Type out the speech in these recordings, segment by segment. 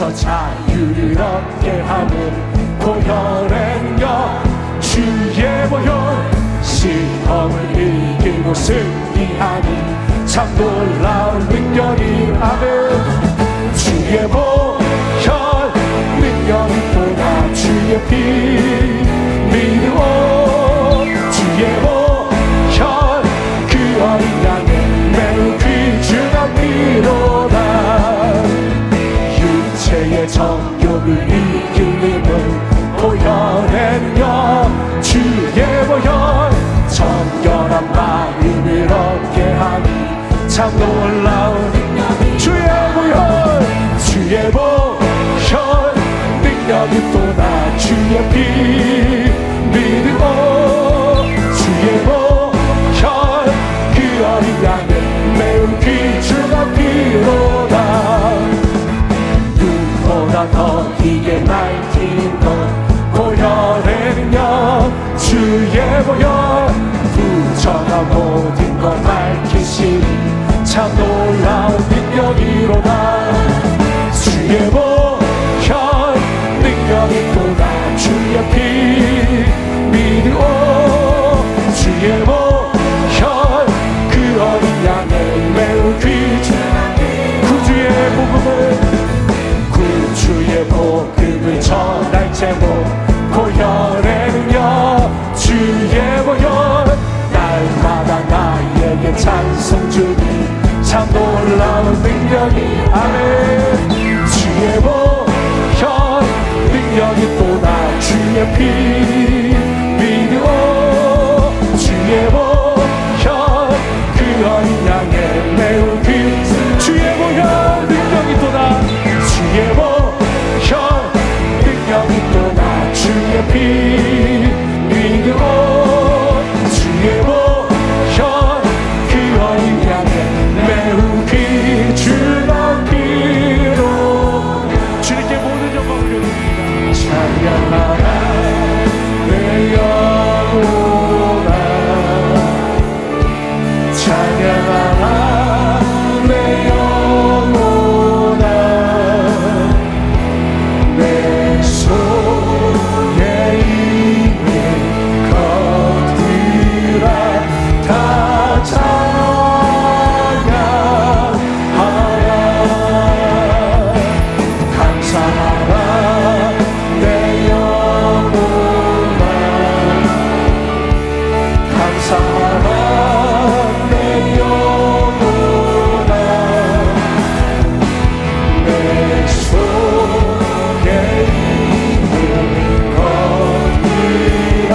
거기서 자유를 얻게 하는 보혈의력 주의 보혈 시험을 이기고 승리하니 참 놀라운 능력이 아멘 주의 보혈 능력이 보다 주의 피 믿어 주의 보혈 그 어린 양의 매우 귀중한 피로다 육체의 정욕을 이길 힘은 보혈의 능력 주의 보혈 정결한 마음을 얻게 하니 참 놀라운 능력이 주의 보혈 주의 보혈 능력이 또다 주의 피 믿고 주의 보혈 그 어린 양의 매우 귀중한 피로다 눈보다 더 기게 날뛰는 것 보혈의 능력 주의 보혈 부정한 모든 것 밝히시니 참 놀라운 능력이로다 주의 보혈 능력이 또다 주의 피 믿고 주의 보혈 그 어린 양의 매우 귀중한 구주의 복음을 구주의 복음을 전할 제목 보혈의 능력 주의 보혈 날마다 나에게 찬송 주니 참 놀라운 능력이 아멘 주의 보혈 능력이 또다 주의 피 믿어 주의 보혈 그 어린 양의 매우 귀 주의 보혈 능력이 또다 주의 보혈 능력이 또다 주의 피 믿어 주의 보혈 그 어린 양의 매우 귀중한 피로 주님께 모든 영광을 드립니다 찬양하라 내 영혼아 찬양하라 내 영혼아 내 속에 있는 것들아 다 찬양하라 감사하라 내 영혼아 감사하라 내 영혼아 내 속에 있는 것들아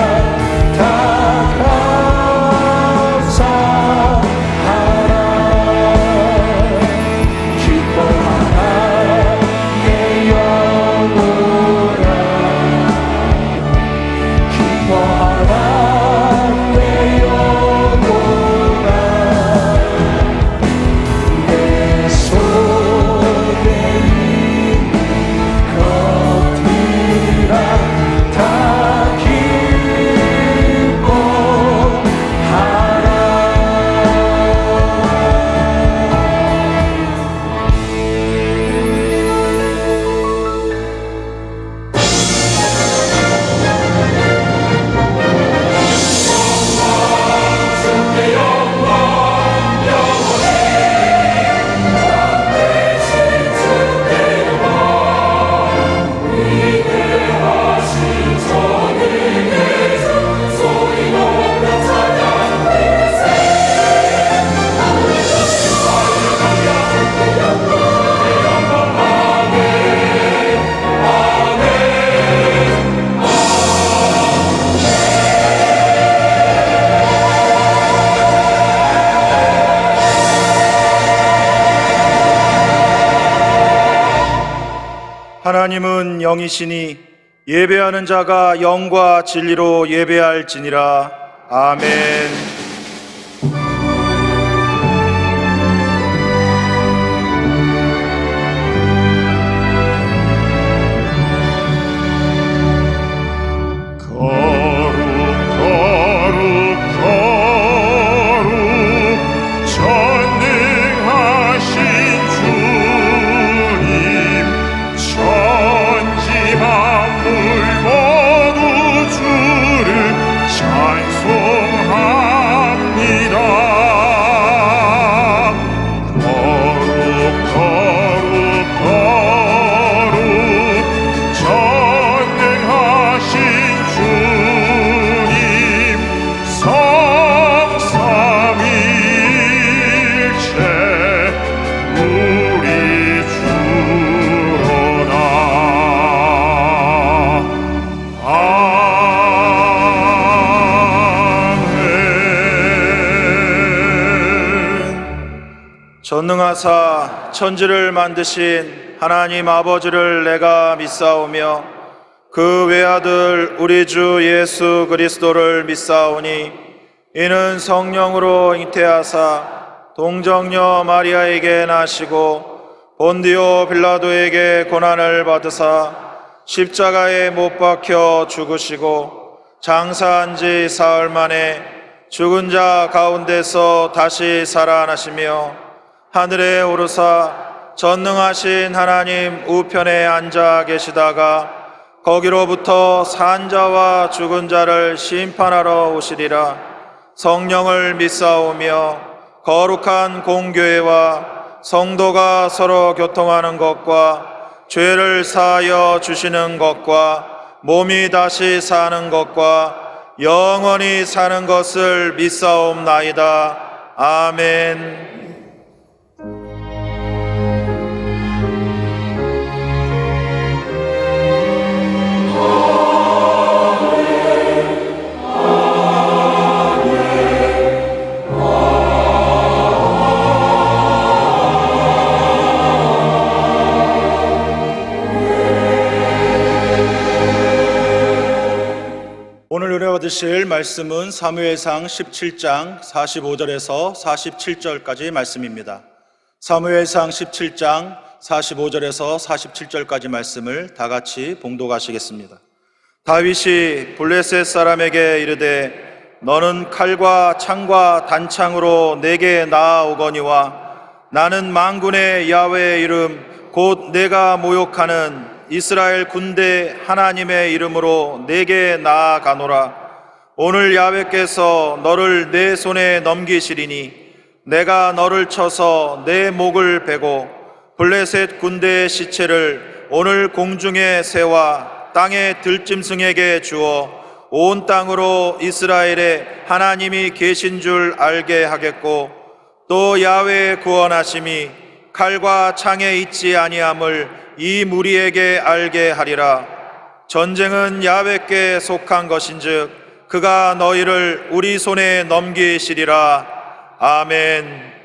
다 감사하라 기뻐하라 내 영혼아 기뻐하라 내 영혼아 내 속에 있는 것들아 다 기뻐하라 하나님은 영이시니 예배하는 자가 영과 진리로 예배할지니라. 아멘. 전능하신 주님 전능하사 천지를 만드신 하나님 아버지를 내가 믿사오며 그 외아들 우리 주 예수 그리스도를 믿사오니 이는 성령으로 잉태하사 동정녀 마리아에게 나시고 본디오 빌라도에게 고난을 받으사 십자가에 못 박혀 죽으시고 장사한 지 사흘 만에 죽은 자 가운데서 다시 살아나시며 하늘에 오르사 전능하신 하나님 우편에 앉아 계시다가 거기로부터 산 자와 죽은 자를 심판하러 오시리라. 성령을 믿사오며 거룩한 공교회와 성도가 서로 교통하는 것과 죄를 사하여 주시는 것과 몸이 다시 사는 것과 영원히 사는 것을 믿사옵나이다. 아멘. 오늘 은혜 받으실 말씀은 사무엘상 17장 45절에서 47절까지 말씀입니다. 사무엘상 17장 45절에서 47절까지 말씀을 다 같이 봉독하시겠습니다. 다윗이 블레셋 사람에게 이르되 너는 칼과 창과 단창으로 내게 나아오거니와 나는 만군의 야훼의 이름 곧 내가 모욕하는 이스라엘 군대 하나님의 이름으로 내게 나아가노라. 오늘 야훼께서 너를 내 손에 넘기시리니 내가 너를 쳐서 내 목을 베고 블레셋 군대의 시체를 오늘 공중의 새와 땅의 들짐승에게 주어 온 땅으로 이스라엘의 하나님이 계신 줄 알게 하겠고 또 야훼의 구원하심이 칼과 창에 있지 아니함을 이 무리에게 알게 하리라. 전쟁은 야훼께 속한 것인즉 그가 너희를 우리 손에 넘기시리라. 아멘.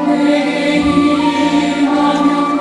내게 임하며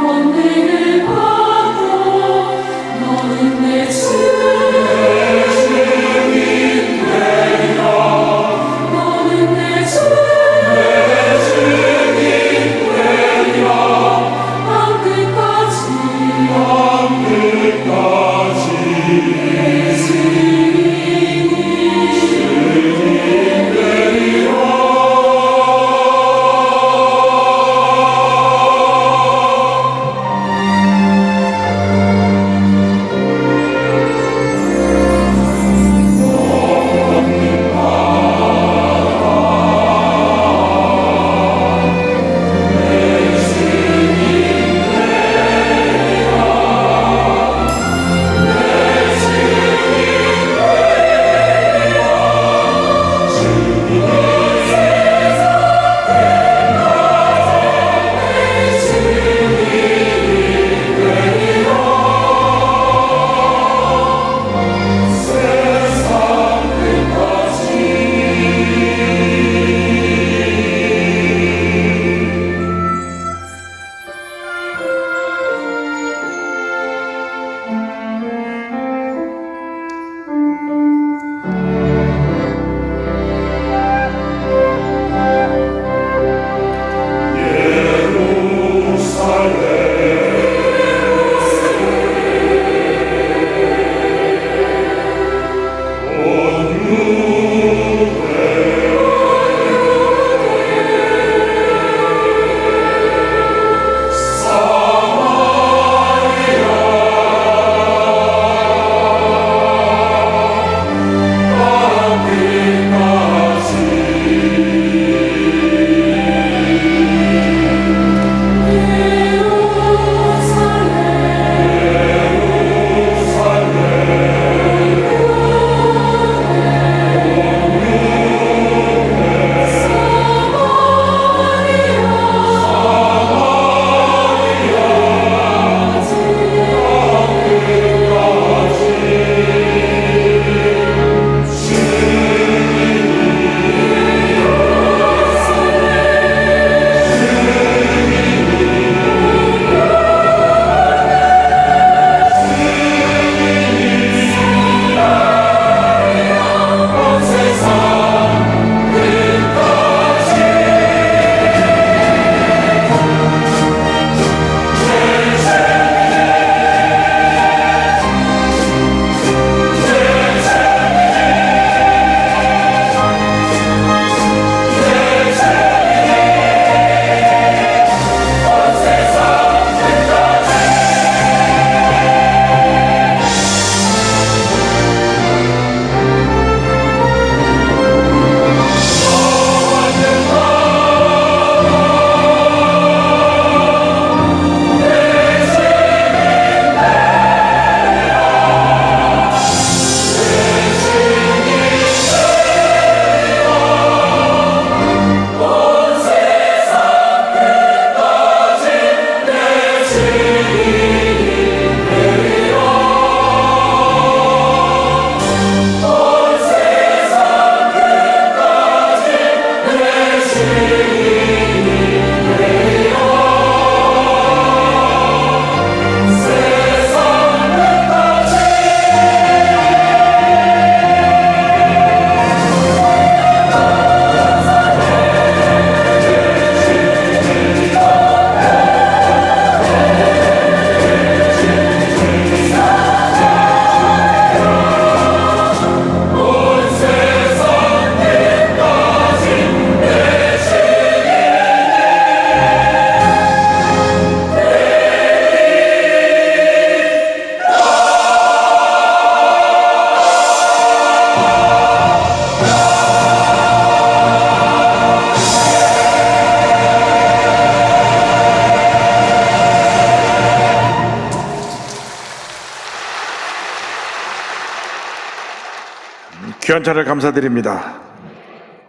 귀한 찬을 감사드립니다.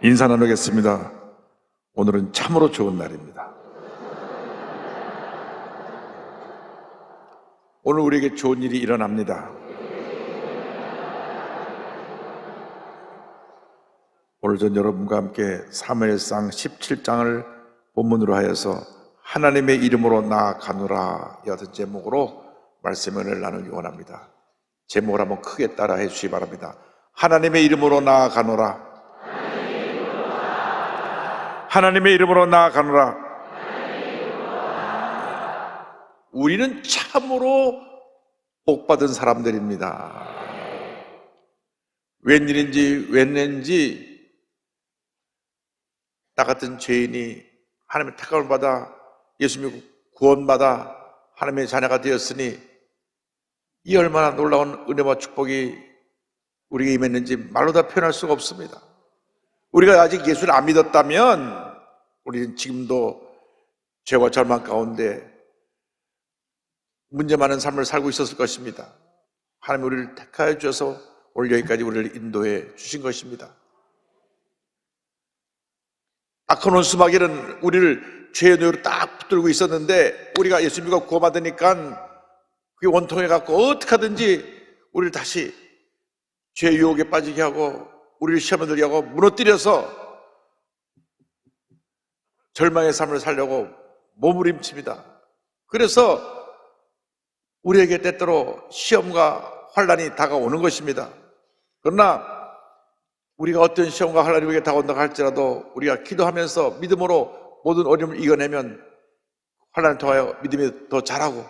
인사 나누겠습니다. 오늘은 참으로 좋은 날입니다. 오늘 우리에게 좋은 일이 일어납니다. 오늘 전 여러분과 함께 사무엘상 17장을 본문으로 하여서 하나님의 이름으로 나아가노라 여든 제목으로 말씀을 나누기 원합니다. 제목을 한번 크게 따라해 주시기 바랍니다. 하나님의 이름으로 나아가노라. 하나님의 이름으로 나아가노라. 우리는 참으로 복받은 사람들입니다. 웬일인지 나 같은 죄인이 하나님의 택함을 받아 예수 믿고 구원받아 하나님의 자녀가 되었으니 이 얼마나 놀라운 은혜와 축복이 우리에게 임했는지 말로 다 표현할 수가 없습니다. 우리가 아직 예수를 안 믿었다면 우리는 지금도 죄와 절망 가운데 문제 많은 삶을 살고 있었을 것입니다. 하나님 우리를 택하여 주셔서 오늘 여기까지 우리를 인도해 주신 것입니다. 악한 원수마귀는 우리를 죄의 노예로 딱 붙들고 있었는데 우리가 예수 믿고 구원받으니까 그게 원통해 갖고 어떻게 하든지 우리를 다시 죄의 유혹에 빠지게 하고 우리를 시험에 들게 하고 무너뜨려서 절망의 삶을 살려고 몸부림칩니다. 그래서 우리에게 때때로 시험과 환난이 다가오는 것입니다. 그러나 우리가 어떤 시험과 환난이 우리에게 다가온다고 할지라도 우리가 기도하면서 믿음으로 모든 어려움을 이겨내면 환난을 통하여 믿음이 더 자라고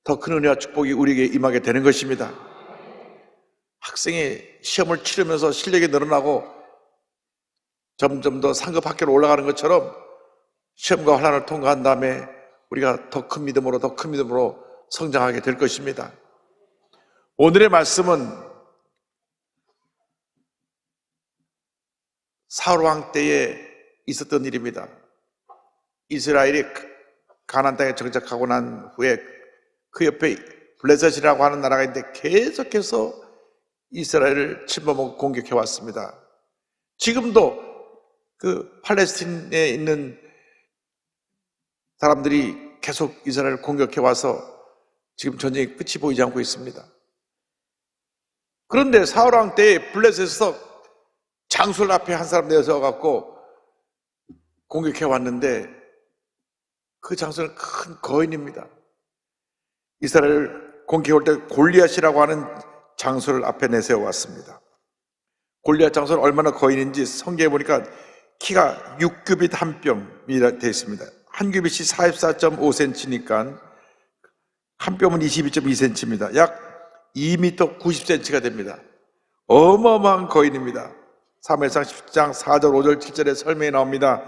더 큰 은혜와 축복이 우리에게 임하게 되는 것입니다. 학생이 시험을 치르면서 실력이 늘어나고 점점 더 상급 학교로 올라가는 것처럼 시험과 환난을 통과한 다음에 우리가 더 큰 믿음으로 성장하게 될 것입니다. 오늘의 말씀은 사울 왕 때에 있었던 일입니다. 이스라엘이 가나안 땅에 정착하고 난 후에 그 옆에 블레셋이라고 하는 나라가 있는데 계속해서 이스라엘을 침범하고 공격해 왔습니다. 지금도 그 팔레스틴에 있는 사람들이 계속 이스라엘을 공격해 와서 지금 전쟁이 끝이 보이지 않고 있습니다. 그런데 사울 왕 때에 블레셋에서 장술 앞에 한 사람 내서 갖고 공격해 왔는데 그 장수는 큰 거인입니다. 이스라엘을 공격해 올 때 골리앗이라고 하는 장수를 앞에 내세워 왔습니다. 골리앗 장수는 얼마나 거인인지 성경에 보니까 키가 6규빗 한 뼘이라 되어 있습니다. 한 규빗이 44.5cm니까 한 뼘은 22.2cm입니다. 약 2m 90cm가 됩니다. 어마어마한 거인입니다. 사무엘상 10장 4절 5절 7절에 설명이 나옵니다.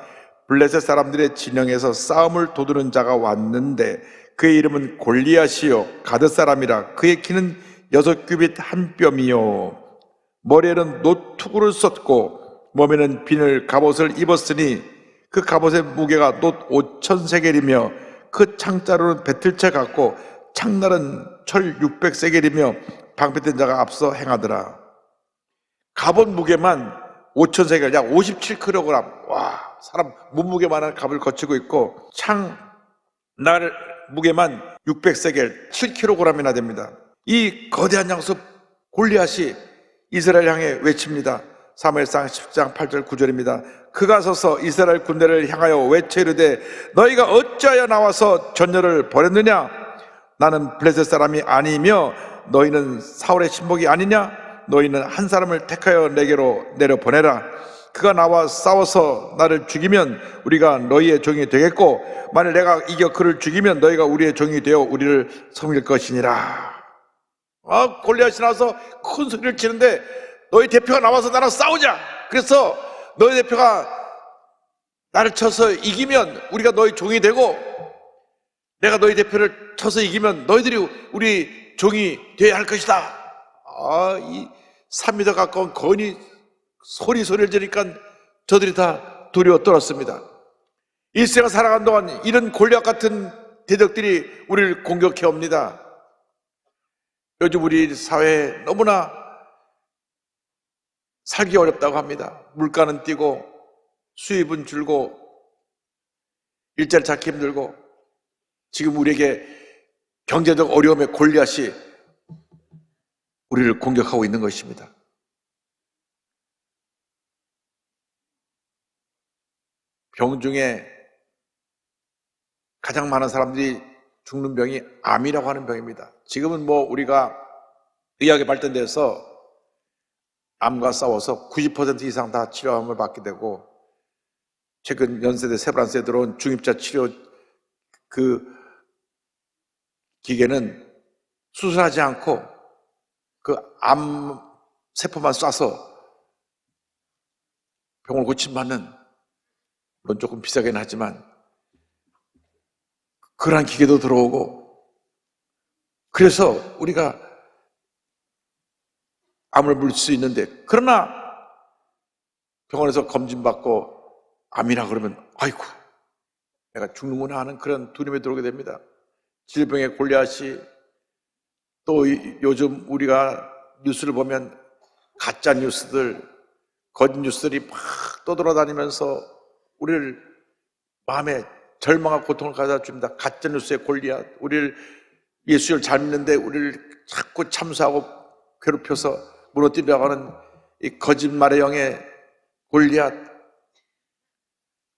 블레셋 사람들의 진영에서 싸움을 도두는 자가 왔는데 그의 이름은 골리앗이요 가드 사람이라. 그의 키는 6규빗 한 뼘이요 머리에는 노투구를 썼고 몸에는 비늘 갑옷을 입었으니 그 갑옷의 무게가 놋 5,000세겔이며 그 창자루는 배틀채 같고 창날은 철 600세겔이며 방패된 자가 앞서 행하더라. 갑옷 무게만 5,000세겔 약 57kg. 와, 사람 몸무게만한 갑을 거치고 있고 창날 무게만 600세겔 7kg이나 됩니다. 이 거대한 장수 골리앗이 이스라엘 향해 외칩니다. 사무엘상 10장 8절 9절입니다. 그가 서서 이스라엘 군대를 향하여 외쳐 이르되 너희가 어찌하여 나와서 전열을 벌였느냐? 나는 블레셋 사람이 아니며 너희는 사울의 신복이 아니냐? 너희는 한 사람을 택하여 내게로 내려보내라. 그가 나와 싸워서 나를 죽이면 우리가 너희의 종이 되겠고 만일 내가 이겨 그를 죽이면 너희가 우리의 종이 되어 우리를 섬길 것이니라. 골리앗이 나와서 큰 소리를 치는데 너희 대표가 나와서 나랑 싸우자. 그래서 너희 대표가 나를 쳐서 이기면 우리가 너희 종이 되고 내가 너희 대표를 쳐서 이기면 너희들이 우리 종이 되어야 할 것이다. 이 3m 가까운 거인이 소리를 지르니까 저들이 다 두려워 떨었습니다. 일생을 살아간 동안 이런 골리앗 같은 대적들이 우리를 공격해 옵니다. 요즘 우리 사회에 너무나 살기 어렵다고 합니다. 물가는 뛰고 수입은 줄고 일자리 찾기 힘들고 지금 우리에게 경제적 어려움의 골리앗이 우리를 공격하고 있는 것입니다. 병 중에 가장 많은 사람들이 죽는 병이 암이라고 하는 병입니다. 지금은 우리가 의학이 발전돼서 암과 싸워서 90% 이상 다 치료함을 받게 되고, 최근 연세대 세브란스에 들어온 중입자 치료 그 기계는 수술하지 않고 그 암 세포만 쏴서 병을 고침받는, 물론 조금 비싸긴 하지만 그러한 기계도 들어오고, 그래서 우리가 암을 물릴 수 있는데, 그러나 병원에서 검진받고 암이라 그러면 아이고 내가 죽는구나 하는 그런 두려움에 들어오게 됩니다. 질병의 골리앗이, 또 요즘 우리가 뉴스를 보면 가짜 뉴스들, 거짓 뉴스들이 막 떠돌아다니면서 우리를 마음에 절망과 고통을 가져다 줍니다. 가짜 뉴스의 골리앗, 우리를 예수를 잘 믿는데 우리를 자꾸 참수하고 괴롭혀서 무너뜨리려고 하는 이 거짓말의 영의 골리앗,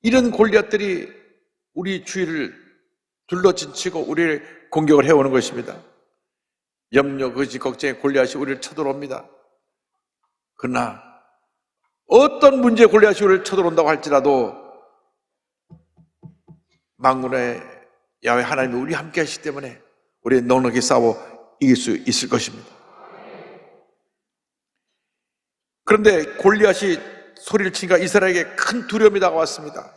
이런 골리앗들이 우리 주위를 둘러진치고 우리를 공격을 해오는 것입니다. 염려, 거짓, 걱정의 골리앗이 우리를 쳐들어옵니다. 그러나 어떤 문제의 골리앗이 우리를 쳐들어온다고 할지라도 만군의 야훼 하나님이 우리 함께 하시기 때문에 우리는 넉넉히 싸워 이길 수 있을 것입니다. 그런데 골리앗이 소리를 치니까 이스라엘에게 큰 두려움이 다가왔습니다.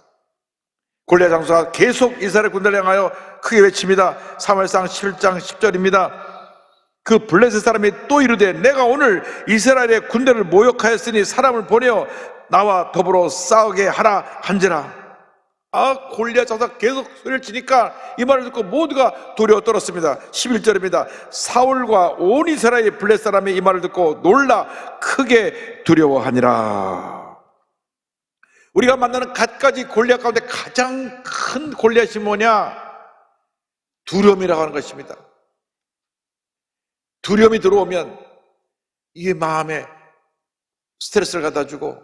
골리앗 장수가 계속 이스라엘 군대를 향하여 크게 외칩니다. 사무엘상 7장 10절입니다. 그 블레셋 사람이 또 이르되 내가 오늘 이스라엘의 군대를 모욕하였으니 사람을 보내어 나와 더불어 싸우게 하라 한지라. 골리앗 장수가 계속 소리를 치니까 이 말을 듣고 모두가 두려워 떨었습니다. 11절입니다. 사울과 온 이스라엘 블레셋 사람이 이 말을 듣고 놀라 크게 두려워하니라. 우리가 만나는 갖가지 골리앗 가운데 가장 큰 골리앗이 뭐냐? 두려움이라고 하는 것입니다. 두려움이 들어오면 이게 마음에 스트레스를 갖다 주고,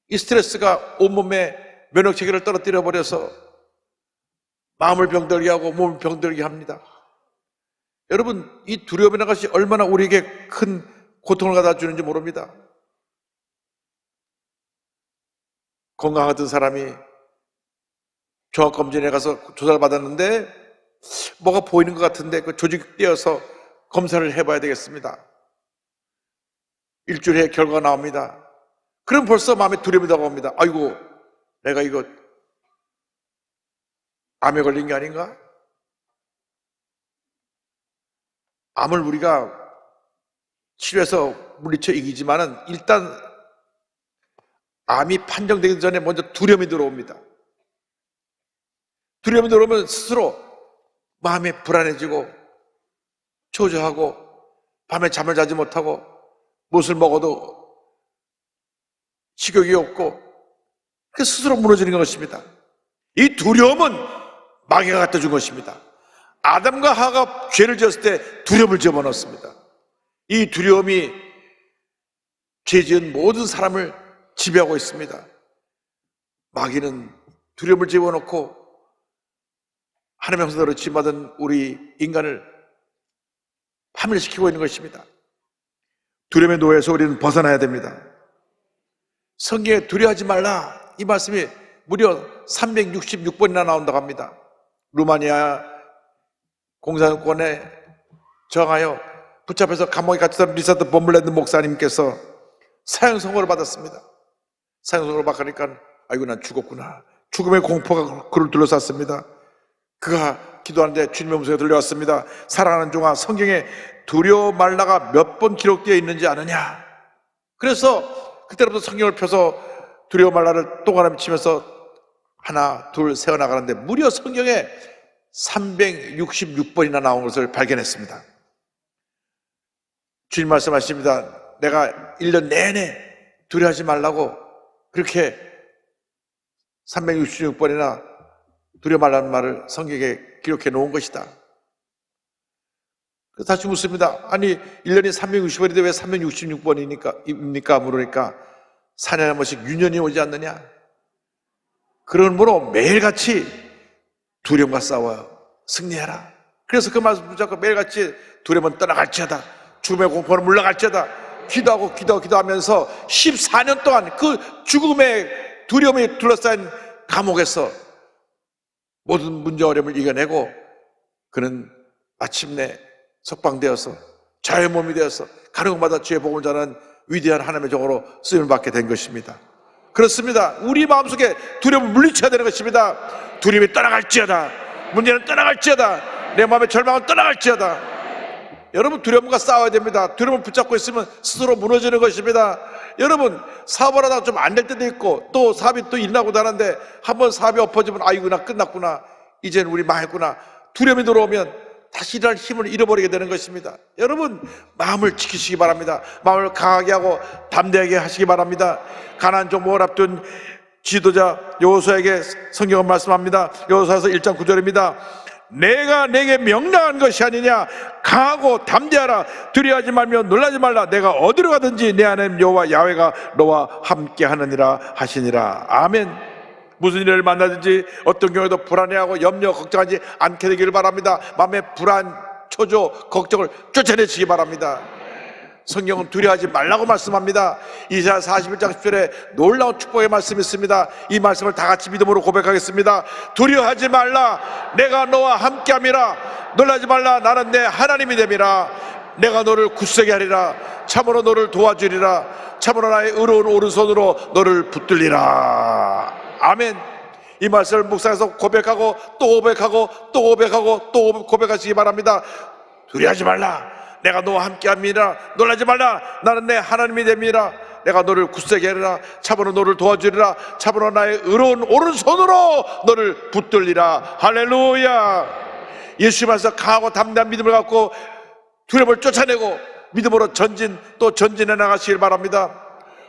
이 스트레스가 온몸에 면역체계를 떨어뜨려 버려서 마음을 병들게 하고 몸을 병들게 합니다. 여러분, 이 두려움이라는 것이 얼마나 우리에게 큰 고통을 갖다 주는지 모릅니다. 건강하던 사람이 종합검진에 가서 조사를 받았는데 뭐가 보이는 것 같은데 그 조직이 떼어서 검사를 해봐야 되겠습니다. 일주일에 결과가 나옵니다. 그럼 벌써 마음에 두려움이 다가옵니다. 아이고, 내가 이거 암에 걸린 게 아닌가? 암을 우리가 치료해서 물리쳐 이기지만은 일단 암이 판정되기 전에 먼저 두려움이 들어옵니다. 두려움이 들어오면 스스로 마음이 불안해지고 초조하고 밤에 잠을 자지 못하고 무엇을 먹어도 식욕이 없고 스스로 무너지는 것입니다. 이 두려움은 마귀가 갖다 준 것입니다. 아담과 하와가 죄를 지었을 때 두려움을 집어넣었습니다. 이 두려움이 죄 지은 모든 사람을 지배하고 있습니다. 마귀는 두려움을 집어넣고 하나님의 형상대로 지음받은 우리 인간을 파멸시키고 있는 것입니다. 두려움의 노예에서 우리는 벗어나야 됩니다. 성경에 두려워하지 말라, 이 말씀이 무려 366번이나 나온다고 합니다. 루마니아 공산권에 저항하여 붙잡혀서 감옥에 갇혔던 리차드 범블랜드 목사님께서 사형 선고를 받았습니다. 사형 선고를 받으니까 아이고 난 죽었구나, 죽음의 공포가 그를 둘러쌌습니다. 그가 기도하는데 주님의 음성이 들려왔습니다. 사랑하는 종아, 성경에 두려워 말라가 몇 번 기록되어 있는지 아느냐? 그래서 그때부터 성경을 펴서 두려워 말라를 동그라미 치면서 하나 둘 세어나가는데 무려 성경에 366번이나 나온 것을 발견했습니다. 주님 말씀하십니다. 내가 1년 내내 두려워하지 말라고 그렇게 366번이나 두려워 말라는 말을 성경에 기록해 놓은 것이다. 그래서 다시 묻습니다. 아니 1년이 360번인데 왜 366번입니까? 물으니까 4년에 한 번씩 유년이 오지 않느냐? 그러므로 매일같이 두려움과 싸워요. 승리해라. 그래서 그 말씀 붙잡고 매일같이 두려움은 떠나갈지어다, 죽음의 공포는 물러갈지어다, 기도하면서 14년 동안 그 죽음의 두려움이 둘러싸인 감옥에서 모든 문제 어려움을 이겨내고 그는 마침내 석방되어서 자유의 몸이 되어서 가는 곳마다 주의 복음을 전하는 위대한 하나님의 종으로 쓰임을 받게 된 것입니다. 그렇습니다. 우리 마음속에 두려움을 물리쳐야 되는 것입니다. 두려움이 떠나갈지어다, 문제는 떠나갈지어다, 내 마음의 절망은 떠나갈지어다. 여러분 두려움과 싸워야 됩니다. 두려움을 붙잡고 있으면 스스로 무너지는 것입니다. 여러분 사업을 하다가 좀 안 될 때도 있고 또 사업이 또 일어나고도 하는데 한번 사업이 엎어지면 아이고 나 끝났구나, 이제는 우리 망했구나, 두려움이 들어오면 다시 일어날 힘을 잃어버리게 되는 것입니다. 여러분 마음을 지키시기 바랍니다. 마음을 강하게 하고 담대하게 하시기 바랍니다. 가나안 정복을 앞둔 지도자 여호수아에게 성경은 말씀합니다. 여호수아서 1장 9절입니다. 내가 내게 명령한 것이 아니냐, 강하고 담대하라, 두려워하지 말며 놀라지 말라, 내가 어디로 가든지 내 하나님 여호와 야훼가 너와 함께 하느니라 하시니라. 아멘. 무슨 일을 만나든지 어떤 경우에도 불안해하고 염려 걱정하지 않게 되기를 바랍니다. 마음의 불안, 초조, 걱정을 쫓아내시기 바랍니다. 성경은 두려워하지 말라고 말씀합니다. 이사야 41장 10절에 놀라운 축복의 말씀이 있습니다. 이 말씀을 다 같이 믿음으로 고백하겠습니다. 두려워하지 말라, 내가 너와 함께함이라. 놀라지 말라, 나는 내 하나님이 됨이라. 내가 너를 굳세게 하리라. 참으로 너를 도와주리라. 참으로 나의 의로운 오른손으로 너를 붙들리라. 아멘. 이 말씀을 묵상해서 고백하고 또 고백하고 또 고백하고 또 고백하시기 바랍니다. 두려워하지 말라, 내가 너와 함께함이라. 놀라지 말라, 나는 내 하나님이 됨이라. 내가 너를 굳세게 하리라. 참으로 너를 도와주리라. 참으로 나의 의로운 오른손으로 너를 붙들리라. 할렐루야. 예수님께서 강하고 담대한 믿음을 갖고 두려움을 쫓아내고 믿음으로 전진해 나가시길 바랍니다.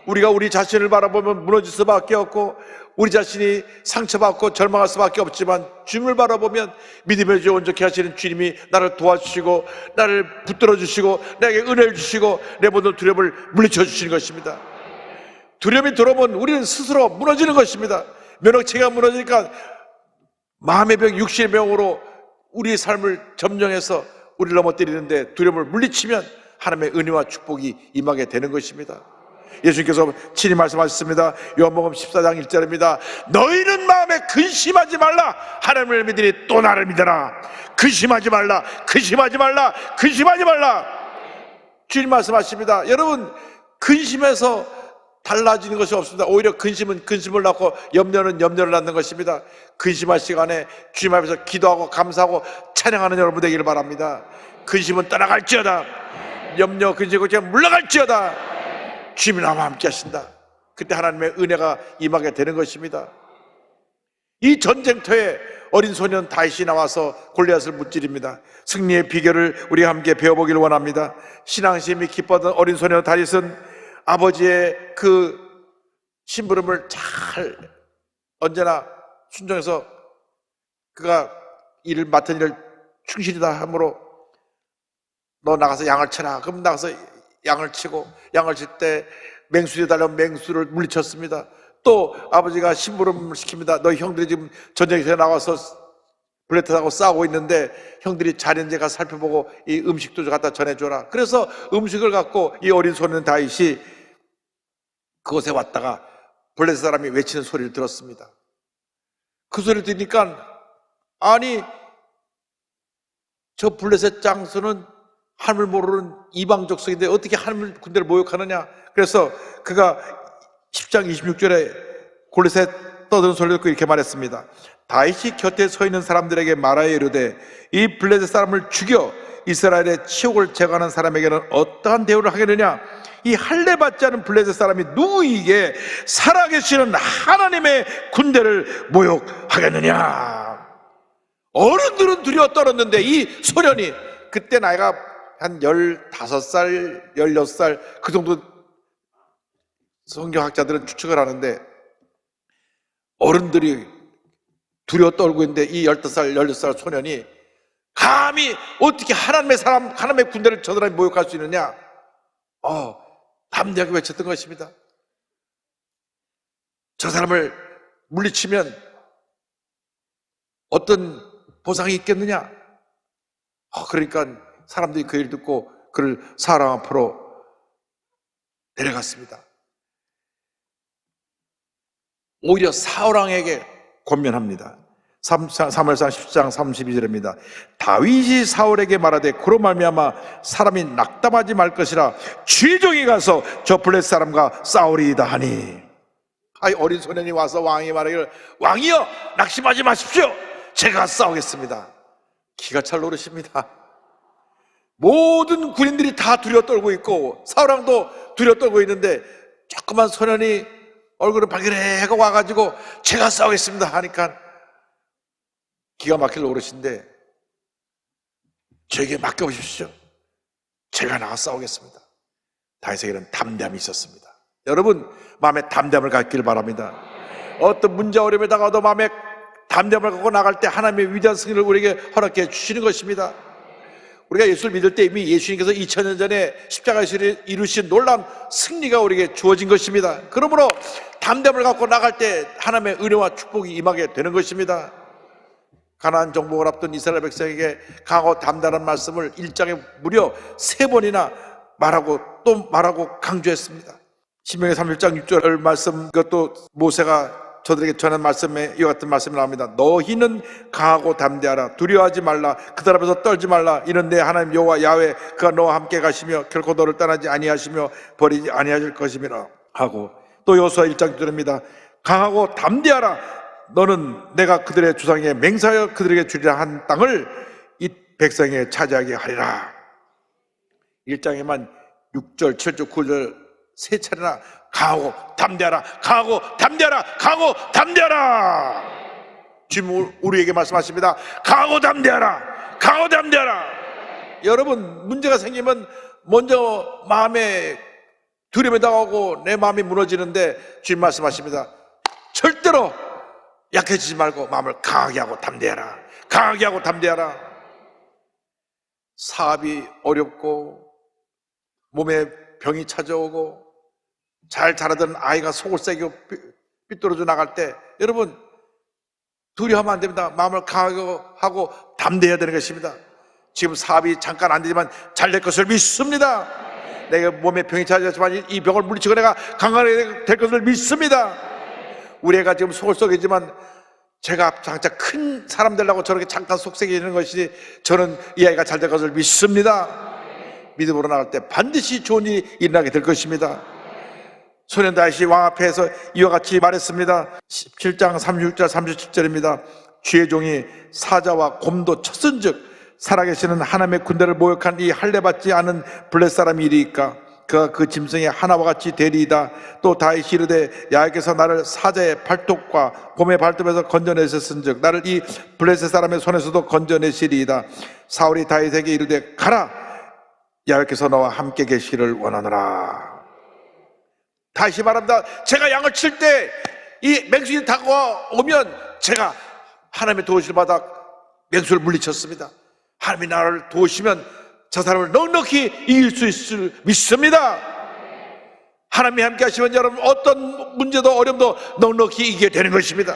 우리가 우리 자신을 바라보면 무너질 수밖에 없고 우리 자신이 상처받고 절망할 수밖에 없지만 주님을 바라보면 믿음의 주 온전케 하시는 주님이 나를 도와주시고 나를 붙들어 주시고 내게 은혜를 주시고 내 모든 두려움을 물리쳐 주시는 것입니다. 두려움이 들어오면 우리는 스스로 무너지는 것입니다. 면역체계가 무너지니까 마음의 병, 육신의 병으로 우리의 삶을 점령해서 우리를 넘어뜨리는데 두려움을 물리치면 하나님의 은혜와 축복이 임하게 되는 것입니다. 예수님께서 친히 말씀하셨습니다. 요한복음 14장 1절입니다. 너희는 마음에 근심하지 말라, 하나님을 믿으니 또 나를 믿어라. 근심하지 말라, 근심하지 말라, 근심하지 말라. 주님 말씀하십니다. 여러분 근심해서 달라지는 것이 없습니다. 오히려 근심은 근심을 낳고 염려는 염려를 낳는 것입니다. 근심할 시간에 주님 앞에서 기도하고 감사하고 찬양하는 여러분 되기를 바랍니다. 근심은 떠나갈지어다, 염려 근심 걱정 물러갈지어다. 주님이 나와 함께 하신다. 그때 하나님의 은혜가 임하게 되는 것입니다. 이 전쟁터에 어린 소년 다윗이 나와서 골리앗을 무찌릅니다. 승리의 비결을 우리가 함께 배워보기를 원합니다. 신앙심이 기뻤던 어린 소년 다윗은 아버지의 그 심부름을 잘 언제나 순종해서 그가 일을 맡은 일을 충실히 다 함으로 너 나가서 양을 쳐라. 그럼 나가서 양을 치고 양을 칠 때 맹수에 달려온 맹수를 물리쳤습니다. 또 아버지가 심부름을 시킵니다. 너희 형들이 지금 전쟁에서 나와서 블레셋하고 싸우고 있는데 형들이 자리인지 가서 살펴보고 이 음식도 갖다 전해줘라. 그래서 음식을 갖고 이 어린 소년 다윗이 그곳에 왔다가 블레셋 사람이 외치는 소리를 들었습니다. 그 소리를 들으니까 아니 저 블레셋 장수는 하나님을 모르는 이방 족속인데 어떻게 하나님 군대를 모욕하느냐. 그래서 그가 10장 26절에 골리앗에 떠드는 소리를 듣고 이렇게 말했습니다. 다윗이 곁에 서 있는 사람들에게 말하여 이르되 이 블레셋 사람을 죽여 이스라엘의 치욕을 제거하는 사람에게는 어떠한 대우를 하겠느냐. 이 할례 받지 않은 블레셋 사람이 누구에게 살아계시는 하나님의 군대를 모욕하겠느냐. 어른들은 두려워 떨었는데 이 소년이, 그때 나이가 한 15살, 16살 그 정도 성경학자들은 추측을 하는데 어른들이 두려워 떨고 있는데 이 15살, 16살 소년이 감히 어떻게 하나님의 군대를 저 사람이 모욕할 수 있느냐? 담대하게 외쳤던 것입니다. 저 사람을 물리치면 어떤 보상이 있겠느냐? 그러니까 사람들이 그 일 듣고 그를 사람 앞으로 데려갔습니다. 오히려 사울왕에게 권면합니다. 사무엘상 10장 32절입니다. 다윗이 사울에게 말하되 그로 말미암아 사람이 낙담하지 말 것이라 주의종이 가서 저 블레셋 사람과 싸우리이다 하니. 어린 소년이 와서 왕이 말하기를 왕이여 낙심하지 마십시오. 제가 싸우겠습니다. 기가 찰 노릇입니다. 모든 군인들이 다 두려워 떨고 있고 사울왕도 두려워 떨고 있는데 조그만 소년이 얼굴을 발그레하고 와가지고 제가 싸우겠습니다 하니까 기가 막힐 노릇인데 저에게 맡겨보십시오. 제가 나가 싸우겠습니다. 다윗에게는 담대함이 있었습니다. 여러분 마음에 담대함을 갖기를 바랍니다. 어떤 문제 어려움에 다가와도 마음에 담대함을 갖고 나갈 때 하나님의 위대한 승리를 우리에게 허락해 주시는 것입니다. 우리가 예수를 믿을 때 이미 예수님께서 2000년 전에 십자가에서 이루신 놀라운 승리가 우리에게 주어진 것입니다. 그러므로 담대함을 갖고 나갈 때 하나님의 은혜와 축복이 임하게 되는 것입니다. 가나안 정복을 앞둔 이스라엘 백성에게 강하고 담대한 말씀을 1장에 무려 3번이나 말하고 또 말하고 강조했습니다. 신명기 31장 6절 말씀, 그것도 모세가 저들에게 전한 말씀에 이와 같은 말씀이 나옵니다. 너희는 강하고 담대하라. 두려워하지 말라. 그들 앞에서 떨지 말라. 이는 내 하나님 여호와 야훼 그가 너와 함께 가시며 결코 너를 떠나지 아니하시며 버리지 아니하실 것임이라 하고, 또 여호수아 1장 6절입니다. 강하고 담대하라. 너는 내가 그들의 조상에게 맹세하여 그들에게 주리라 한 땅을 이 백성에게 차지하게 하리라. 1장에만 6절, 7절, 9절 3차례나 강하고 담대하라, 강하고 담대하라, 강하고 담대하라. 주님 우리에게 말씀하십니다. 강하고 담대하라, 강하고 담대하라. 여러분 문제가 생기면 먼저 마음에 두려움이 다가오고 내 마음이 무너지는데 주님 말씀하십니다. 절대로 약해지지 말고 마음을 강하게 하고 담대하라, 강하게 하고 담대하라. 사업이 어렵고 몸에 병이 찾아오고 잘 자라던 아이가 속을 새기고 삐뚤어져 나갈 때 여러분 두려워하면 안 됩니다. 마음을 강하게 하고 담대해야 되는 것입니다. 지금 사업이 잠깐 안 되지만 잘 될 것을 믿습니다. 내가 몸에 병이 찾아왔지만 이 병을 물리치고 내가 강하게 될 것을 믿습니다. 우리 애가 지금 속을 썩이지만 제가 장차 큰 사람 되려고 저렇게 잠깐 속삭이는 것이 저는 이 아이가 잘 될 것을 믿습니다. 믿음으로 나갈 때 반드시 좋은 일이 일어나게 될 것입니다. 소년 다윗이 왕 앞에서 이와 같이 말했습니다. 17장 36절 37절입니다. 주의 종이 사자와 곰도 쳤은즉 살아계시는 하나님의 군대를 모욕한 이 할례받지 않은 블레셋 사람이 이리이까 그가 그 짐승의 하나와 같이 되리이다. 또 다윗이 이르되 야훼께서 나를 사자의 발톱과 곰의 발톱에서 건져내셨은즉 나를 이 블레셋 사람의 손에서도 건져내시리이다. 사울이 다윗에게 이르되 가라, 야훼께서 너와 함께 계시기를 원하노라. 다시 말합니다. 제가 양을 칠 때 이 맹수들이 다가오면 제가 하나님의 도우심을 받아 맹수를 물리쳤습니다. 하나님이 나를 도우시면 저 사람을 넉넉히 이길 수 있을 믿습니다. 하나님이 함께 하시면 여러분 어떤 문제도 어려움도 넉넉히 이기게 되는 것입니다.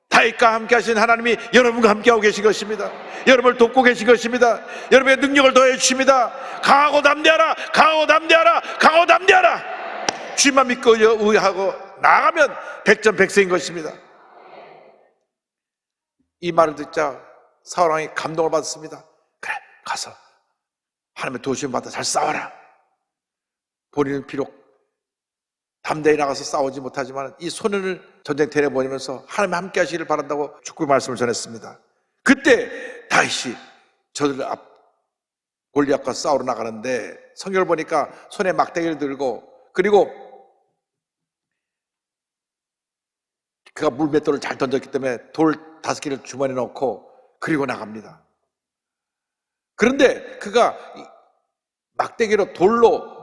다윗과 함께 하신 하나님이 여러분과 함께하고 계신 것입니다. 여러분을 돕고 계신 것입니다. 여러분의 능력을 더해 주십니다. 강하고 담대하라, 강하고 담대하라, 강하고 담대하라. 주님만 믿고 의하고 나아가면 백전백승인 것입니다. 이 말을 듣자 사울왕이 감동을 받았습니다. 그래, 가서 하나님의 도우심을 받아 잘 싸워라. 본인은 비록 담대히 나가서 싸우지 못하지만 이 소년을 전쟁터에 보내면서 하나님 함께 하시기를 바란다고 축구의 말씀을 전했습니다. 그때 다윗이 저들 앞 골리앗과 싸우러 나가는데 성경을 보니까 손에 막대기를 들고 그리고 그가 물맷돌을 잘 던졌기 때문에 돌 5개를 주머니에 넣고 그리고 나갑니다. 그런데 그가 막대기로 돌로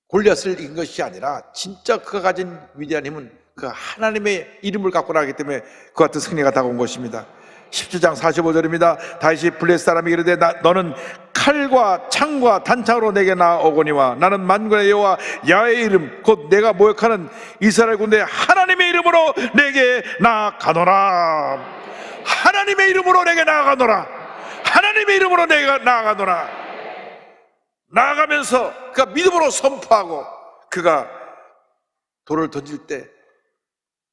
골리앗을 이긴 것이 아니라 진짜 그가 가진 위대한 힘은 그 하나님의 이름을 갖고 나기 때문에 그 같은 승리가 다가온 것입니다. 17장 45절입니다. 다시 블레셋 사람이 이르되 너는 칼과 창과 단창으로 내게 나오거니와 나는 만군의 여호와 야훼의 이름 곧 내가 모욕하는 이스라엘 군대 하나님의 이름으로 내게 나아가노라. 하나님의 이름으로 내게 나아가노라. 하나님의 이름으로 내가 나아가노라. 나아가면서 그가 믿음으로 선포하고 그가 돌을 던질 때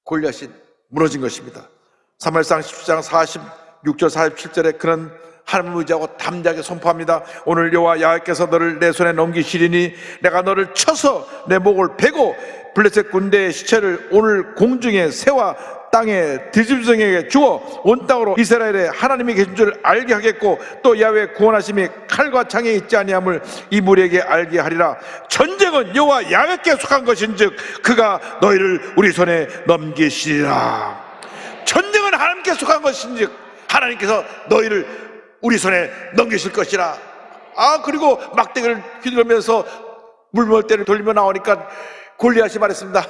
골리앗이 무너진 것입니다. 사무엘상 17장 46절 47절에 그는 하나님을 의지하고 담대하게 선포합니다. 오늘 여호와 야훼께서 너를 내 손에 넘기시리니 내가 너를 쳐서 내 목을 베고 블레셋 군대의 시체를 오늘 공중에 새와 땅에 들짐승에게 주어 온 땅으로 이스라엘의 하나님이 계신 줄 알게 하겠고 또 야훼의 구원하심이 칼과 창에 있지 아니함을 이 무리에게 알게 하리라. 전쟁은 여호와 야훼께 속한 것인즉 그가 너희를 우리 손에 넘기시리라. 전쟁은 하나님께 속한 것인즉 하나님께서 너희를 우리 손에 넘기실 것이라. 그리고 막대기를 휘두르면서 물물대를 돌리며 나오니까 골리앗이 말했습니다.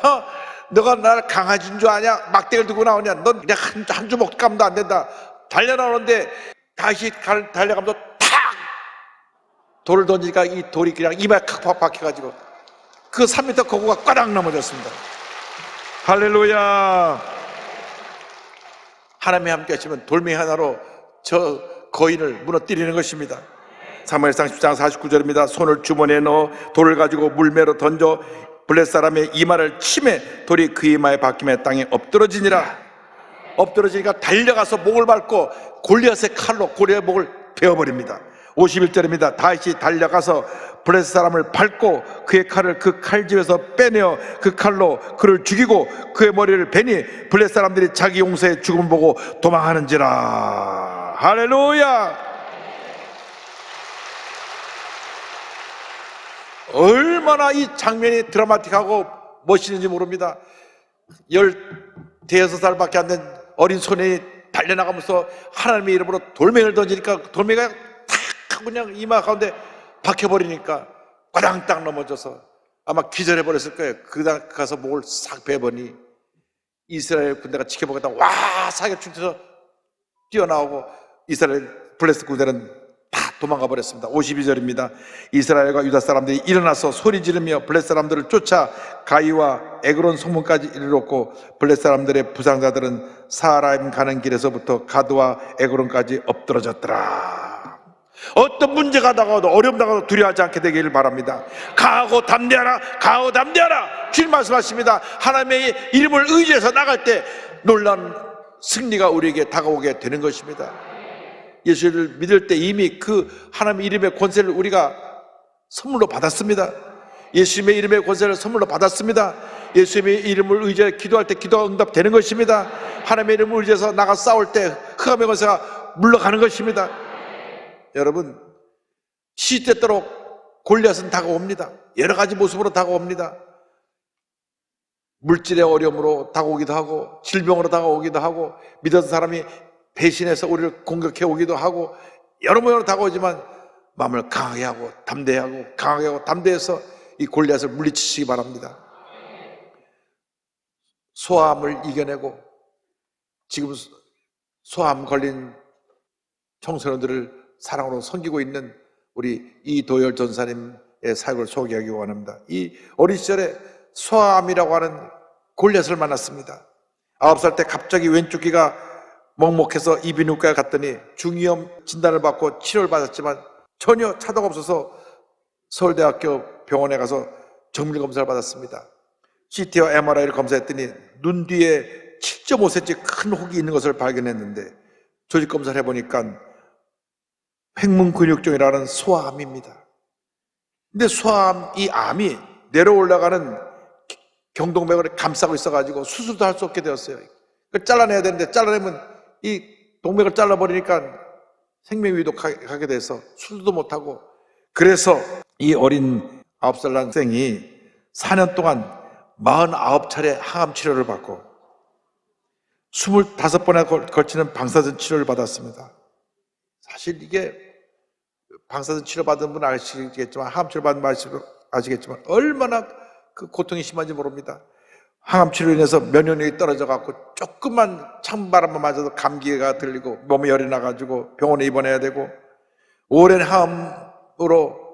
너가 나를 강아지인 줄 아냐? 막대기를 들고 나오냐? 넌 그냥 한 주먹 감도 안 된다. 달려나오는데 다시 달려가면서 탁! 돌을 던지니까 이 돌이 그냥 이마에 칵 박혀가지고 그 3m 거구가 꽈당 넘어졌습니다. 할렐루야. 하나님이 함께 하시면 돌멩이 하나로 저 거인을 무너뜨리는 것입니다. 사무엘상 10장 49절입니다. 손을 주머니에 넣어 돌을 가지고 물매로 던져 블레셋 사람의 이마를 치매 돌이 그 이마에 박히며 땅에 엎드러지니라. 엎드러지니까 달려가서 목을 밟고 골리앗의 칼로 골리앗의 목을 베어버립니다. 51절입니다. 다시 달려가서 블레셋 사람을 밟고 그의 칼을 그 칼집에서 빼내어 그 칼로 그를 죽이고 그의 머리를 베니 블레셋 사람들이 자기 용사의 죽음을 보고 도망하는지라. 할렐루야. 얼마나 이 장면이 드라마틱하고 멋있는지 모릅니다. 16살밖에 안 된 어린 소년이 달려나가면서 하나님의 이름으로 돌멩이를 던지니까 돌멩이가 탁 그냥 이마 가운데 박혀버리니까 과당땅 넘어져서 아마 기절해버렸을 거예요. 그다 가서 목을 싹 베버니 이스라엘 군대가 지켜보겠다 와 사격 중에서 뛰어나오고 이스라엘 블레셋 군대는 다 도망가 버렸습니다. 52절입니다. 이스라엘과 유다 사람들이 일어나서 소리 지르며 블레셋 사람들을 쫓아 가이와 에그론 성문까지 이르렀고 블레셋 사람들의 부상자들은 사하라임 가는 길에서부터 가드와 에그론까지 엎드러졌더라. 어떤 문제가 다가와도 어려움 다가와도 두려워하지 않게 되기를 바랍니다. 강하고 담대하라. 강하고 담대하라. 주님 말씀하십니다. 하나님의 이름을 의지해서 나갈 때 놀라운 승리가 우리에게 다가오게 되는 것입니다. 예수를 믿을 때 이미 그 하나님의 이름의 권세를 우리가 선물로 받았습니다. 예수님의 이름의 권세를 선물로 받았습니다. 예수님의 이름을 의지해 기도할 때 기도가 응답되는 것입니다. 하나님의 이름을 의지해서 나가 싸울 때 흑암의 권세가 물러가는 것입니다. 여러분, 시때때로 골리앗은 다가옵니다. 여러 가지 모습으로 다가옵니다. 물질의 어려움으로 다가오기도 하고 질병으로 다가오기도 하고 믿었던 사람이 배신해서 우리를 공격해 오기도 하고 여러 모양으로 다가오지만 마음을 강하게 하고 담대하고 강하게 하고 담대해서 이 골리앗을 물리치시기 바랍니다. 소아암을 이겨내고 지금 소아암 걸린 청소년들을 사랑으로 섬기고 있는 우리 이도열 전사님의 사역을 소개하기 원합니다. 이 어린 시절에 소아암이라고 하는 골리앗을 만났습니다. 9살 때 갑자기 왼쪽 귀가 먹먹해서 이비인후과에 갔더니 중이염 진단을 받고 치료를 받았지만 전혀 차도가 없어서 서울대학교 병원에 가서 정밀 검사를 받았습니다. CT와 MRI를 검사했더니 눈 뒤에 7.5cm 큰 혹이 있는 것을 발견했는데 조직 검사를 해보니까 횡문근육종이라는 소아암입니다. 근데 소아암 이 암이 내려올라가는 경동맥을 감싸고 있어가지고 수술도 할 수 없게 되었어요. 그걸 잘라내야 되는데 잘라내면 이 동맥을 잘라버리니까 생명위독하게 돼서 수술도 못하고 그래서 이 어린 9살 난 생이 4년 동안 49차례 항암 치료를 받고 25번에 걸치는 방사선 치료를 받았습니다. 사실 이게 방사선 치료받은 분 아시겠지만, 항암 치료받은 분 아시겠지만 얼마나 그 고통이 심한지 모릅니다. 항암 치료로 인해서 면역력이 떨어져 갖고 조금만 찬바람만 맞아도 감기가 들리고 몸에 열이 나가지고 병원에 입원해야 되고, 오랜 항암으로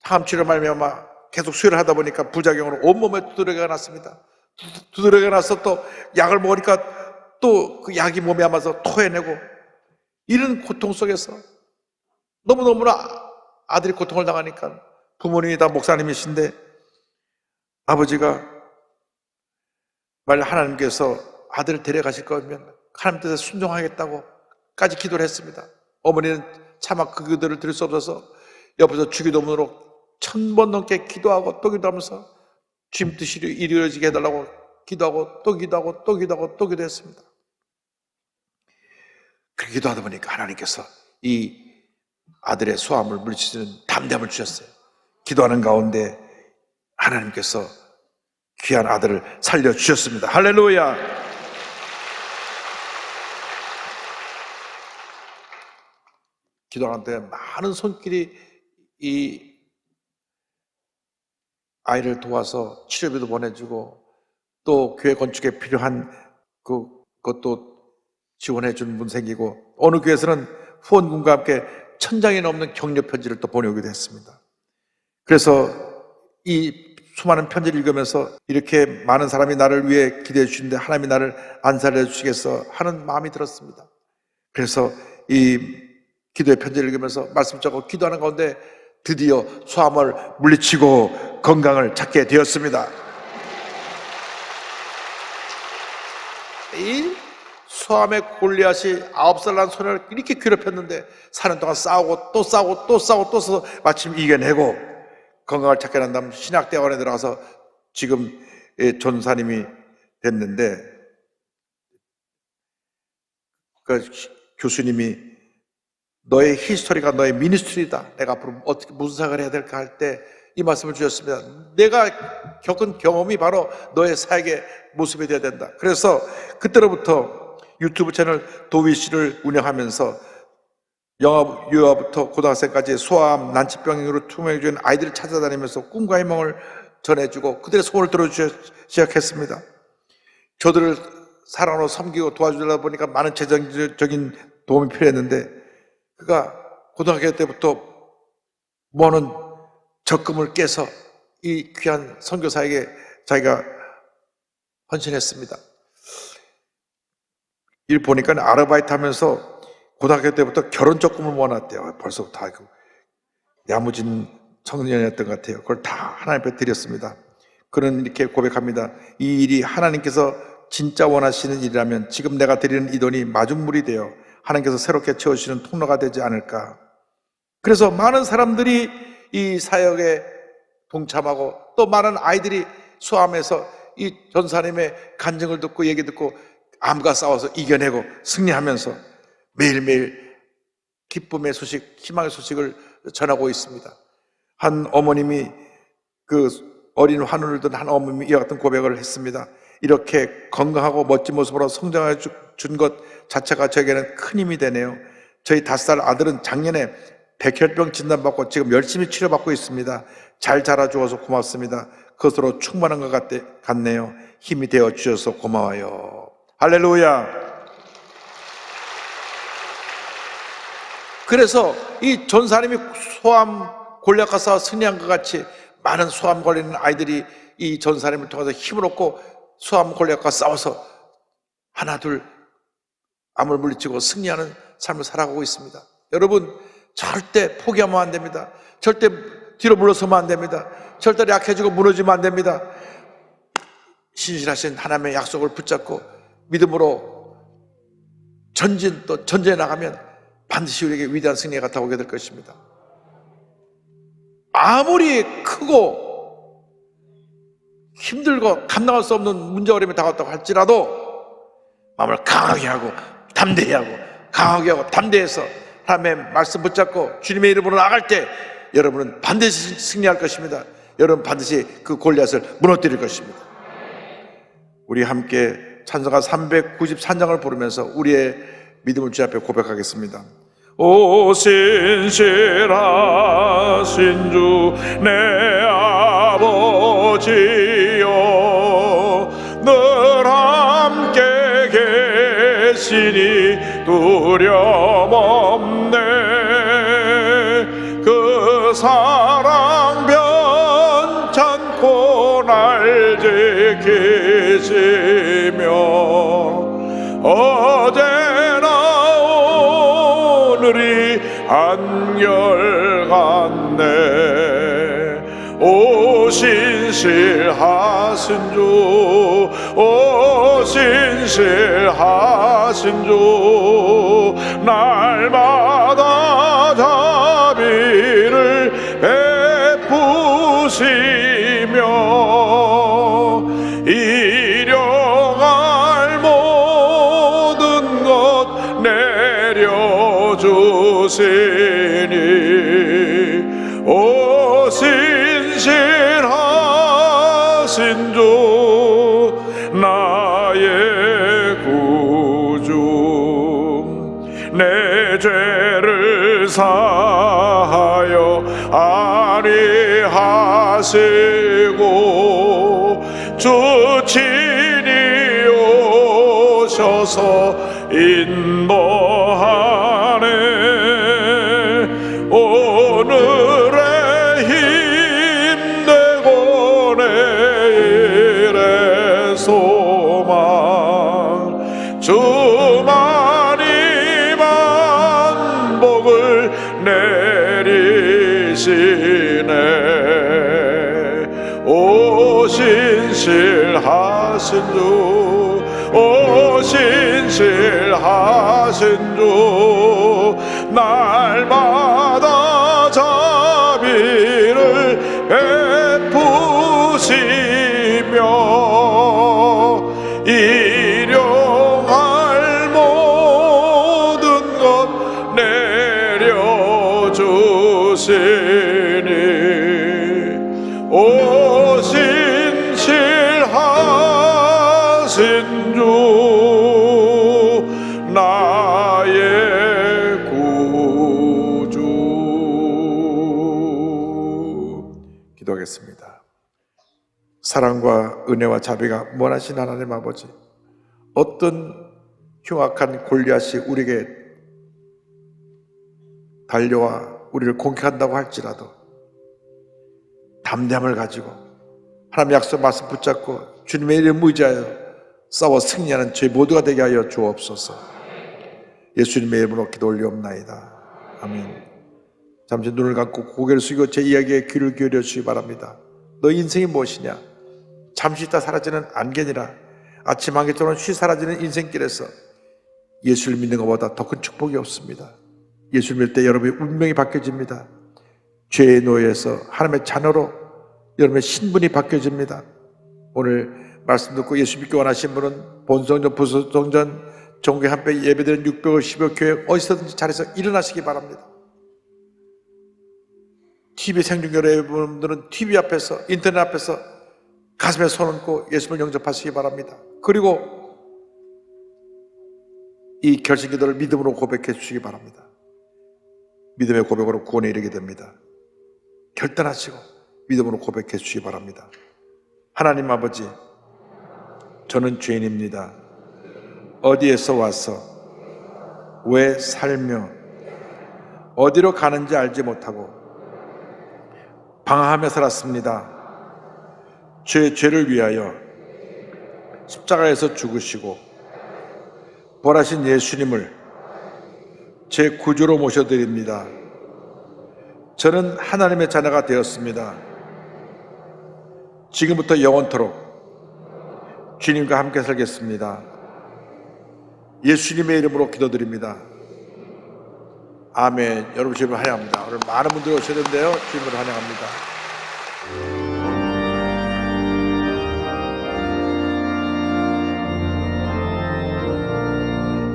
항암 치료 말미암아 계속 수혈을 하다 보니까 부작용으로 온몸에 두드러기가 났습니다. 두드러기가 나서 또 약을 먹으니까 또 그 약이 몸에 남아서 토해내고, 이런 고통 속에서 너무너무나 아들이 고통을 당하니까 부모님이 다 목사님이신데 아버지가 만약 하나님께서 아들을 데려가실 거면 하나님 뜻에 순종하겠다고까지 기도를 했습니다. 어머니는 차마 그 기도를 들을 수 없어서 옆에서 주기도문으로 1000번 넘게 기도하고 또 기도하면서 주님 뜻이 이루어지게 해달라고 기도하고 또 기도하고 또 기도하고 또 기도했습니다. 그렇게 기도하다 보니까 하나님께서 이 아들의 소함을 물리치는 담대함을 주셨어요. 기도하는 가운데 하나님께서 귀한 아들을 살려주셨습니다. 할렐루야. 기도하는데 많은 손길이 이 아이를 도와서 치료비도 보내주고, 또 교회 건축에 필요한 그것도 지원해 주는 분 생기고, 어느 교회에서는 후원금과 함께 1000장이 넘는 격려 편지를 또 보내오기도 했습니다. 그래서 이 수많은 편지를 읽으면서 이렇게 많은 사람이 나를 위해 기대해 주시는데 하나님이 나를 안 살려주시겠어 하는 마음이 들었습니다. 그래서 이 기도의 편지를 읽으면서 말씀 적고 기도하는 가운데 드디어 소암을 물리치고 건강을 찾게 되었습니다. 이 소암의 골리앗이 9살 난 소년을 이렇게 괴롭혔는데 4년 동안 싸우고 또 싸우고 또 싸우고 또 싸워 마침 이겨내고 건강을 찾게 난 다음 신학대학원에 들어가서 지금 전사님이 됐는데, 그 교수님이 너의 히스토리가 너의 미니스트리다, 내가 앞으로 어떻게 무슨 생각을 해야 될까 할 때 이 말씀을 주셨습니다. 내가 겪은 경험이 바로 너의 사역의 모습이 되어야 된다. 그래서 그때로부터 유튜브 채널 도위씨를 운영하면서 유아부터 고등학생까지 소아암, 난치병으로 투명해 준 아이들을 찾아다니면서 꿈과 희망을 전해주고 그들의 소원을 들어주기 시작했습니다. 저들을 사랑으로 섬기고 도와주려다 보니까 많은 재정적인 도움이 필요했는데, 그가 고등학교 때부터 모아놓은 적금을 깨서 이 귀한 선교사에게 자기가 헌신했습니다. 일 보니까 아르바이트 하면서 고등학교 때부터 결혼 적금을 모아놨대요. 벌써 다 야무진 청년이었던 것 같아요. 그걸 다 하나님 앞에 드렸습니다. 그는 이렇게 고백합니다. 이 일이 하나님께서 진짜 원하시는 일이라면 지금 내가 드리는 이 돈이 마중물이 되어 하나님께서 새롭게 채우시는 통로가 되지 않을까. 그래서 많은 사람들이 이 사역에 동참하고 또 많은 아이들이 소암에서 이 전사님의 간증을 듣고 얘기 듣고 암과 싸워서 이겨내고 승리하면서 매일매일 기쁨의 소식, 희망의 소식을 전하고 있습니다. 한 어머님이 그 어린 환우를 든 한 어머님이 이와 같은 고백을 했습니다. 이렇게 건강하고 멋진 모습으로 성장해 준 것 자체가 저에게는 큰 힘이 되네요. 저희 5살 아들은 작년에 백혈병 진단받고 지금 열심히 치료받고 있습니다. 잘 자라주어서 고맙습니다. 그것으로 충분한 것 같네요. 힘이 되어 주셔서 고마워요. 할렐루야. 그래서 이 전사님이 소암 골리앗과 싸워 승리한 것 같이 많은 소암 걸리는 아이들이 이 전사님을 통해서 힘을 얻고 소암 골리앗과 싸워서 하나 둘 암을 물리치고 승리하는 삶을 살아가고 있습니다. 여러분, 절대 포기하면 안 됩니다. 절대 뒤로 물러서면 안 됩니다. 절대 약해지고 무너지면 안 됩니다. 신실하신 하나님의 약속을 붙잡고 믿음으로 전진해 나가면 반드시 우리에게 위대한 승리가 다가오게 될 것입니다. 아무리 크고 힘들고 감당할 수 없는 문제 어려움이 다가왔다고 할지라도 마음을 강하게 하고 담대히 하고 강하게 하고 담대해서 하나님의 말씀 붙잡고 주님의 이름으로 나갈 때 여러분은 반드시 승리할 것입니다. 여러분 반드시 그 골리앗을 무너뜨릴 것입니다. 우리 함께 찬송가 393장을 부르면서 우리의 믿음을 주 앞에 고백하겠습니다. 오 신실하신 주 내 아버지여, 늘 함께 계시니 두려움 없네. 그 사랑 변찮고 날 지키시며 어제나 오늘이 한결같네. 오 신실하신 주, 오 신실하신 주, 날마다 자비를 베푸시며 일용할 모든 것 내려주시니 오 신실하신 주 나의 구주, 내 죄를 사하여 아니하시고 주 친히 오셔서 인도하네. 오늘의 힘내고 내일의 소망, 주만이 만복을 내리시네. 오 신실하신 주, 오 신실하신 주, 날마다 자비를 베푸시며 일용할 모든 것 내려주시니 오 신실하신 주 나의 구주. 기도하겠습니다. 사랑과 은혜와 자비가 무한하신 하나님 아버지, 어떤 흉악한 골리앗이 우리에게 달려와 우리를 공격한다고 할지라도 담대함을 가지고 하나님의 약속 말씀 붙잡고 주님의 이름 의지하여 싸워 승리하는 저희 모두가 되게 하여 주옵소서. 예수님의 이름으로 기도 올리옵나이다. 아멘. 잠시 눈을 감고 고개를 숙이고 제 이야기에 귀를 기울여 주시기 바랍니다. 너 인생이 무엇이냐? 잠시 있다 사라지는 안개니라. 아침 안개처럼 쉬 사라지는 인생길에서 예수를 믿는 것보다 더 큰 축복이 없습니다. 예수를 믿을 때 여러분의 운명이 바뀌어집니다. 죄의 노예에서 하나님의 자녀로 여러분의 신분이 바뀌어집니다. 오늘 말씀 듣고 예수 믿기 원하신 분은 본성전, 부성전, 전국에 한배 예배드리는 650여 교회 어디서든지 자리에서 일어나시기 바랍니다. TV 생중계 여러분들은 TV 앞에서, 인터넷 앞에서 가슴에 손 얹고 예수를 영접하시기 바랍니다. 그리고 이 결심기도를 믿음으로 고백해 주시기 바랍니다. 믿음의 고백으로 구원에 이르게 됩니다. 결단하시고 믿음으로 고백해 주시기 바랍니다. 하나님 아버지, 저는 죄인입니다. 어디에서 와서 왜 살며 어디로 가는지 알지 못하고 방황하며 살았습니다. 제 죄를 위하여 십자가에서 죽으시고 부활하신 예수님을 제 구주로 모셔드립니다. 저는 하나님의 자녀가 되었습니다. 지금부터 영원토록 주님과 함께 살겠습니다. 예수님의 이름으로 기도드립니다. 아멘. 여러분 주님을 환영합니다. 오늘 많은 분들이 오셨는데요, 주님을 환영합니다.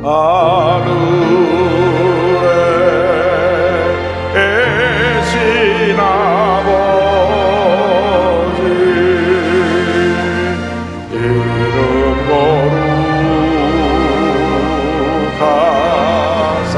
하늘에 계신 아버지, 이름 거룩하사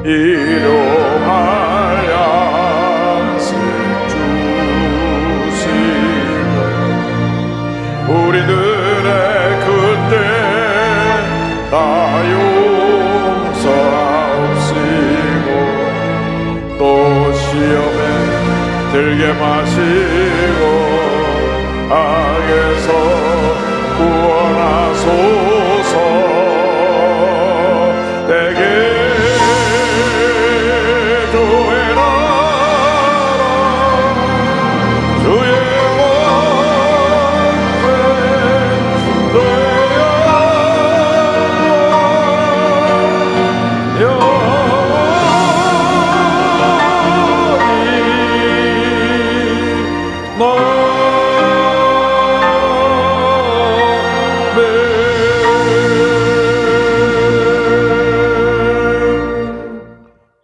일용할 양식 주시고 우리들의 그때 다 용서하옵시고 또 시험에 들게 마시고 악에서 구원하소서. 내게 주의 나라 주의 왕quyền 너의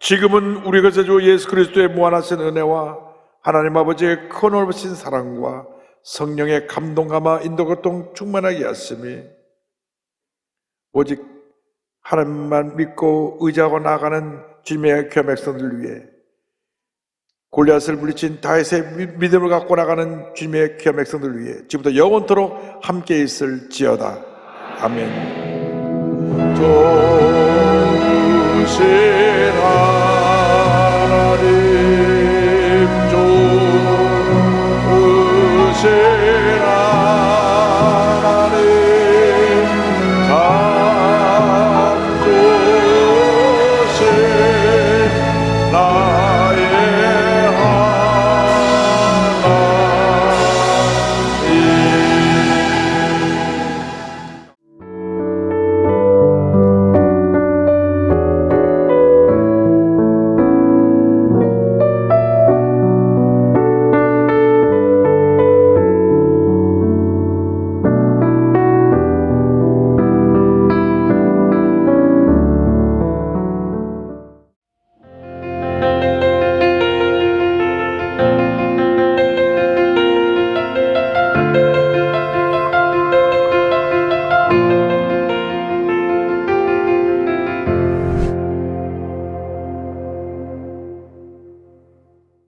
지금은 우리 구세주 예수 그리스도의 무한하신 은혜와 하나님 아버지의 크넓으신 사랑과 성령의 감동감화 인도교통 충만하게 하심이 오직 하나님만 믿고 의지하고 나아가는 주님의 귀한 백성들을 위해 골리앗을 물리친 다윗의 믿음을 갖고 나가는 주님의 귀한 백성들을 위해 지금부터 영원토록 함께 있을지어다. 아멘.